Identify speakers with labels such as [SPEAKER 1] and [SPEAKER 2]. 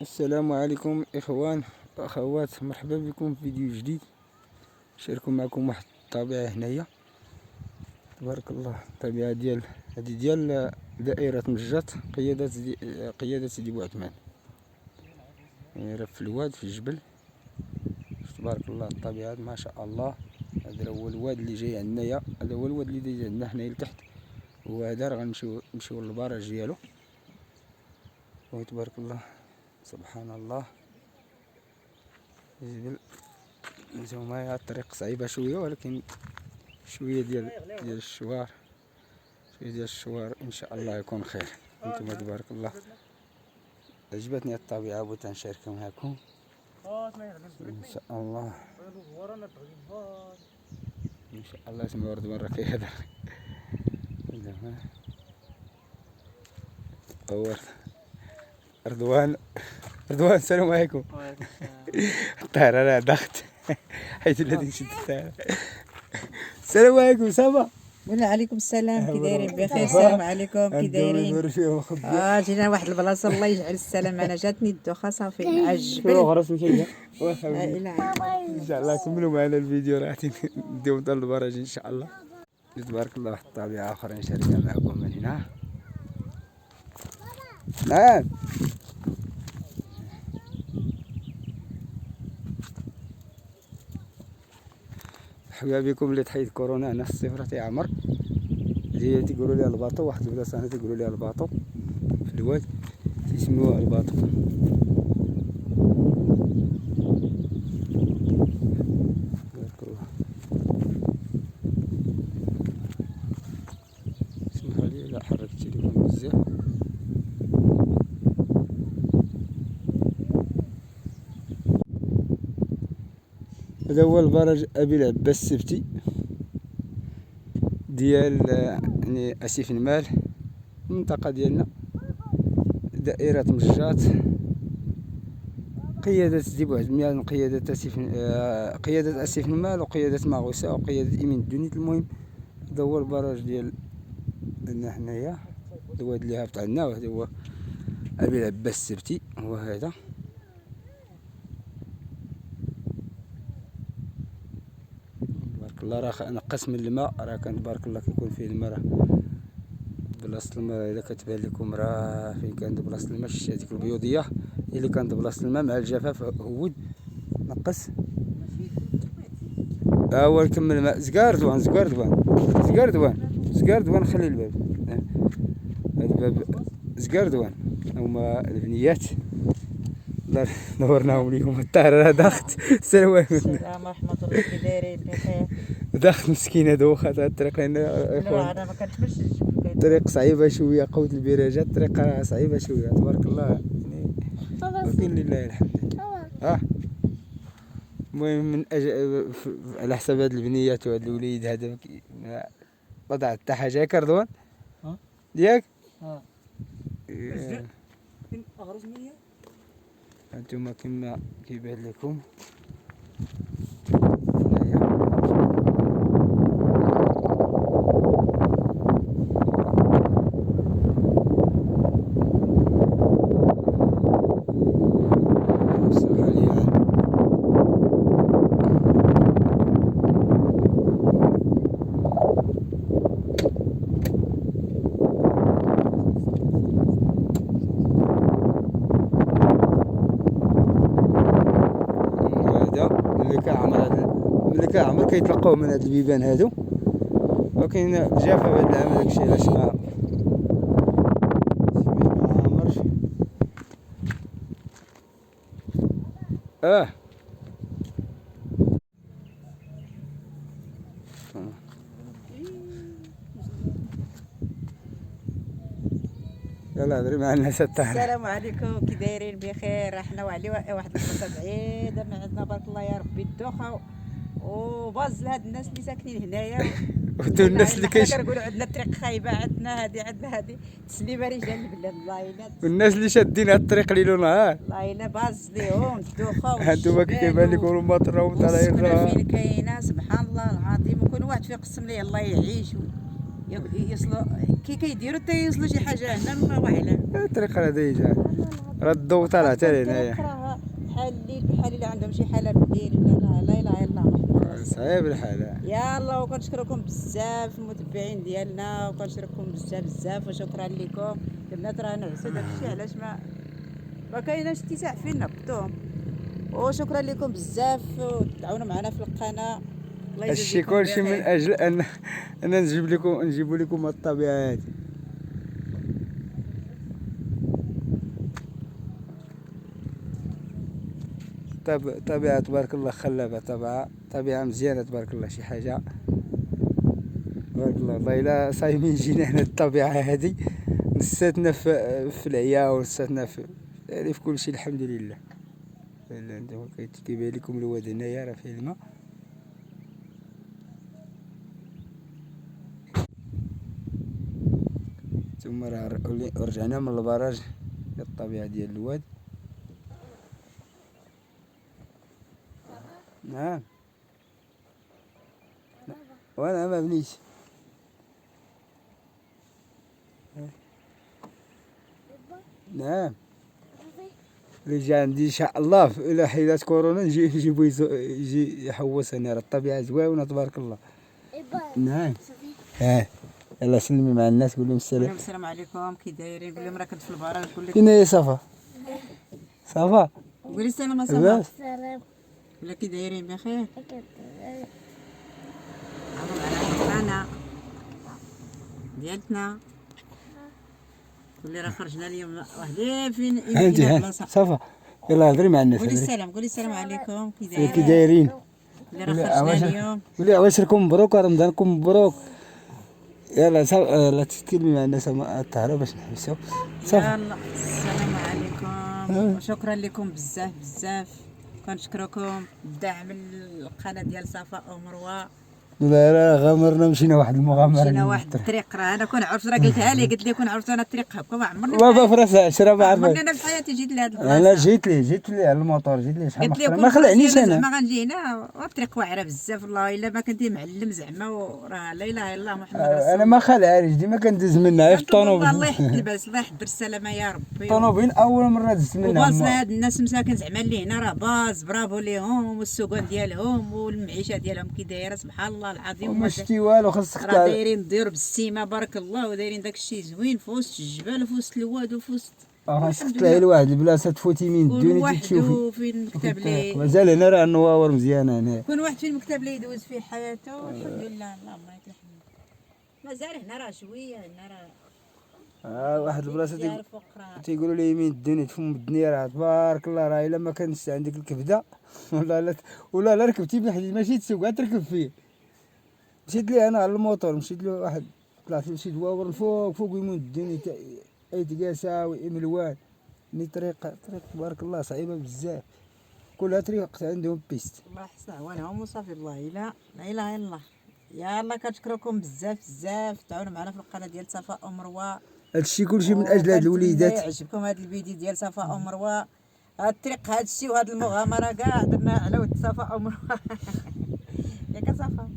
[SPEAKER 1] السلام عليكم اخوان واخوات، مرحبا بكم في فيديو جديد. نشاركو معكم واحد الطبيعة هنايا تبارك الله. الطبيعة ديال دائرة مجات قيادة سيدي بوعثمان، في الواد في الجبل. تبارك الله الطبيعة ما شاء الله. هذا هو الواد اللي جاي عندنايا، هذا هو الواد اللي جاي عندنا حنايا لتحت، وهذا راه غنمشيو للبراج ديالو. تبارك الله سبحان الله. الجبل نتوما الطريق صعيبة شوية، ولكن شوية ديال الشوار، ان شاء الله يكون خير. انتم تبارك الله عجبتني الطبيعة، بغيت نشاركها معكم ان شاء الله. ان شاء الله اسمه رضوان راه كيهضر. رضوان السلام عليكم. الطائرة راه ضغط حيت الذي شد الطائرة. السلام عليكم صافا.
[SPEAKER 2] وعليكم السلام، كي دايرين؟ بخير. السلام عليكم، كي دايرين؟ جينا واحد البلاصه الله يجعل السلام. انا جاتني الدوخه صافي مع الجبل.
[SPEAKER 1] ان شاء الله كملوا معنا الفيديو، راه نديو نطلع البراج ان شاء الله. تبارك الله واحد الطبيعه اخرى نشاركها معكم من هنا. نعم مرحبا بكم اللي تحيد كورونا. انا الصفر تيعمر اللي تيقولوا لي الباطو، واحد البلاصه هنا تيقولوا لي الباطو في الواد تيسميوها الباطو. بارك الله. اسمحوا لي لا حركت التليفون بزاف. هذا هو البرج ابي العباس السبتي ديال يعني اسيف المال، المنطقه ديالنا دائره مجات، قياده سيدي بوعثمان، قياده اسيف المال، وقياده ماغوسا، وقياده ايمن الدونيت. المهم هذا هو البرج ديالنا حنايا، الواد اللي هابط عندنا، وهذا هو ابي العباس السبتي. هو هذا تبارك الله. راه نقص من الماء، راه كان تبارك الله كيكون فيه الماء. راه بلاصه الماء الا كتبان لكم راه فين كانت بلاصه الماء، شتي هذيك البيوضيه اللي كانت بلاصه الماء مع الجفاف هود نقص. ها هو نكمل الماء. زكار دوان خلي الباب. هذا الباب زكار دوان هما البنيات. الله نورناهم اليوم. الطائرة راه ضغط. السلام عليكم.
[SPEAKER 2] السلام ورحمه الله، كي دايرين؟ بخير.
[SPEAKER 1] ضغط مسكينة دوخة الطريق هنا.
[SPEAKER 2] انا ما كنتمشيش الجبل،
[SPEAKER 1] الطريق صعيبة شوية، قوة البراجات الطريق راه صعيبة شوية تبارك الله يعني، ولكن لله الحمد. المهم من على حساب هاد البنيات وهاد الوليد هذا وضع حتى حاجة ياك رضوان ياك. هانتوما كما كيبان لكم ملي كيعمر كيتلقاو من هاد البيبان هادو، ولكن جافة بهاد العام داكشي علاش ما عمرش. يلا هضري مع الناس.
[SPEAKER 2] السلام عليكم، كي دايرين؟ بخير. احنا واحد البلاصه بعيده من عندنا، بارك الله يا ربي الدوخه وباز لهاد الناس اللي ساكنين هنايا.
[SPEAKER 1] ودو الناس اللي
[SPEAKER 2] كنقولوا عندنا الطريق خايبه، عندنا هادي تسليمه رجال البلاد. الله يلا
[SPEAKER 1] والناس اللي شادين هاد الطريق ليل ونهار،
[SPEAKER 2] الله يلا باز ليهم الدوخه.
[SPEAKER 1] هانتوما كيبان لكم المطر وطالعين
[SPEAKER 2] فين كاينه سبحان الله العظيم. وكل واحد فيه قسم ليه الله يعيش يوصلوا كي كيديروا حتى يوصلوا شي حاجه هنا الله اعلم.
[SPEAKER 1] الطريق راه ديجا راه الضوء طالع حتى لهنايا.
[SPEAKER 2] راه بحال الليل بحال اللي عندهم شي حاله بالليل ولا لا اله الا الله.
[SPEAKER 1] صعيب الحال.
[SPEAKER 2] يلا وكنشكركم بزاف المتبعين ديالنا وكنشكركم بزاف بزاف وشكرا لكم. البنات راه نعسوا داكشي علاش ما كايناش اتساع فين نهبطوهم. وشكرا لكم بزاف وتعاونوا معنا في القناه. الله
[SPEAKER 1] هادشي
[SPEAKER 2] يجازيكم
[SPEAKER 1] كلشي من
[SPEAKER 2] بخير.
[SPEAKER 1] اجل ان نجيب لكم الطبيعه هذه. طبيعه تبارك الله خلابه، طبيعه مزيانه تبارك الله. شي حاجه تبارك الله. والله الا صايمين جينا هنا الطبيعه هذه نساتنا في العيا ونساتنا في كل شيء الحمد لله. انتما كيبان لكم الواد هنايا راه فيه الماء. ثم راه رجعنا من البراج للطبيعه ديال الواد. نعم وانا ما بنيش. نعم اللي جا عندي ان شاء الله الى حيدات كورونا يجي يحوس هنا. راه الطبيعه زوينه تبارك الله. نعم يلا سلمي مع الناس قول لهم السلام.
[SPEAKER 2] السلام عليكم كي دايرين. قول لهم راه كنت في البراج. قول لك
[SPEAKER 1] فين هي صفا؟ صفا
[SPEAKER 2] قولي السلام صافا.
[SPEAKER 1] لاباس؟
[SPEAKER 2] ولا كي دايرين بخير. عمرو على القناه ديالتنا. قولي راه خرجنا اليوم وحدين فين
[SPEAKER 1] انت صفا يلا هضري مع الناس.
[SPEAKER 2] قولي السلام. قولي السلام عليكم كي
[SPEAKER 1] كي
[SPEAKER 2] دايرين.
[SPEAKER 1] دايرين؟
[SPEAKER 2] قولي راه خرجنا اليوم.
[SPEAKER 1] قولي عواشركم مبروك رمضانكم مبروك. يلا لا تتكلمي مع الناس الطهاره باش نحبسوا.
[SPEAKER 2] يلا السلام عليكم وشكرا لكم بزاف بزاف. كنشكركم بدعم القناه ديال صفاء ومروه.
[SPEAKER 1] لا غامرنا مشينا واحد المغامره.
[SPEAKER 2] مشينا واحد الطريق راه انا كون عرفت راه قلتها لي قلت لي كون عرفت انا الطريق هكا ما عمرني
[SPEAKER 1] بابا في راس 10 ما عرفت.
[SPEAKER 2] انا في حياتي جيت لهاد البلاصه.
[SPEAKER 1] انا جيت لي على الموطور جيت لي شحال
[SPEAKER 2] قلت لي
[SPEAKER 1] ما خلعنيش انا.
[SPEAKER 2] زعما غنجي هنا والطريق واعره بزاف. والله الا ما كنتي معلم زعما وراه لا اله الا الله محمد رسول الله.
[SPEAKER 1] انا ما خلعانيش ديما كندز منها في الطونوبيل.
[SPEAKER 2] الله يحفظ الباس الله يحضر السلامه يا ربي.
[SPEAKER 1] الطونوبيل اول مره دزت منها.
[SPEAKER 2] وباز هاد الناس مساكن زعما اللي هنا راه باز برافو ليهم والسكان ديالهم والمعيشه ديالهم كي دايره سبحان الله العظيم.
[SPEAKER 1] وما شتي والو خاصك
[SPEAKER 2] راه دايرين ديروا بالسيمه بارك الله ودايرين داكشي زوين في وسط الجبال وفي وسط الواد وفي وسط.
[SPEAKER 1] خاصك تطلعي لواحد البلاصه تفوتي من الدنيا تشوفي.
[SPEAKER 2] فين المكتب لي
[SPEAKER 1] مازال هنا راه النواور مزيانه هنا.
[SPEAKER 2] كل واحد في المكتب اللي يدوز فيه حياته الحمد لله اللهم لك الحمد. مازال هنا راه شويه هنا راه
[SPEAKER 1] واحد البلاصه
[SPEAKER 2] ديال فوق
[SPEAKER 1] تيقولوا لي يمين الدنيا تفم الدنيا راه تبارك الله. راه الا ما كانش عندك الكبده ولا ركبتي بحال ماشي تسوق تركب فيه. مشيت لي انا على الموطور مشيت له واحد طلعت له شي دواور فوق يمون الدنيا اي تقاسه وملوان. طريق تبارك الله صعيبه بزاف. كلها طريق عندهم بيست.
[SPEAKER 2] الله يحسن عوانهم وصافي. الله لا اله الا الله. يلا كنشكركم بزاف بزاف. تعاونوا معنا في القناه ديال صفاء ومروه.
[SPEAKER 1] هادشي كلشي من اجل هاد الوليدات.
[SPEAKER 2] يعجبكم هاد الفيديو ديال صفاء ومروه. هاد الطريق هادشي وهاد المغامره كاع درنا على ود صفاء ومروه. ياك صفاء